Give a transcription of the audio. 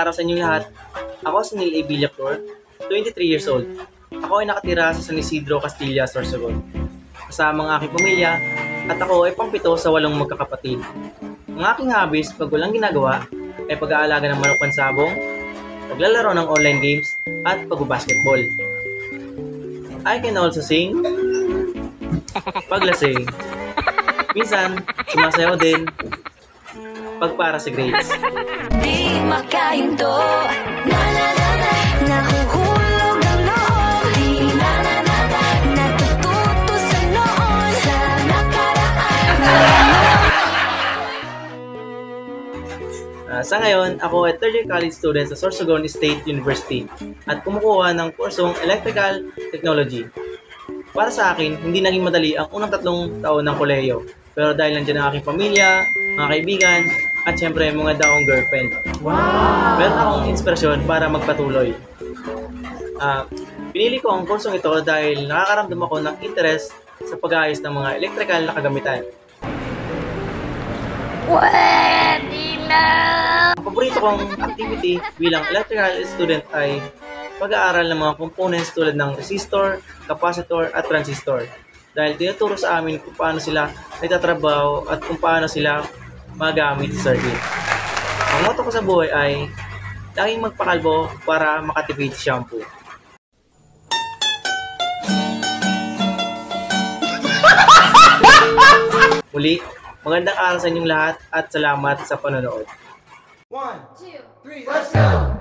araw sa inyong lahat. Ako si Neil A. Villacor, 23 years old. Ako ay nakatira sa San Isidro, Castilla, Sorsogon. Kasama ang aking pamilya at ako ay pangpito sa 8 magkakapatid. Ang aking hobbies pag walang ginagawa ay pag-aalaga ng manok pansabong, paglalaro ng online games at pag-basketball. I can also sing, paglasing, minsan sumasayaw din, pagpara sa grades. Di makahinto, na na na na, nahuhulog ang loob, di na na na na, natututo sa noon, sa nakaraan. Sa ngayon, ako ay third year college student sa Sorsogon State University at kumukuha ng kursong Electrical Technology. Para sa akin, hindi naging madali ang unang 3 taon ng kolehiyo. Pero dahil nandiyan ang aking pamilya, mga kaibigan, at syempre mga daong girlfriend. Wow! Meron akong inspirasyon para magpatuloy. Pinili ko ang kursong ito dahil nakakaramdam ako ng interest sa pag-aayos ng mga electrical na kagamitan. Pwede na! Ang paborito kong activity bilang electrical student ay pag-aaral ng mga components tulad ng resistor, capacitor, at transistor. Dahil tinuturo sa amin kung paano sila nagtatrabaho at kung paano sila magamit sa circuit. Ang motto ko sa buhay ay laging magpakalbo para makatipid shampoo. Muli, magandang araw sa inyong lahat at salamat sa panonood. 1, 2, 3, let's go!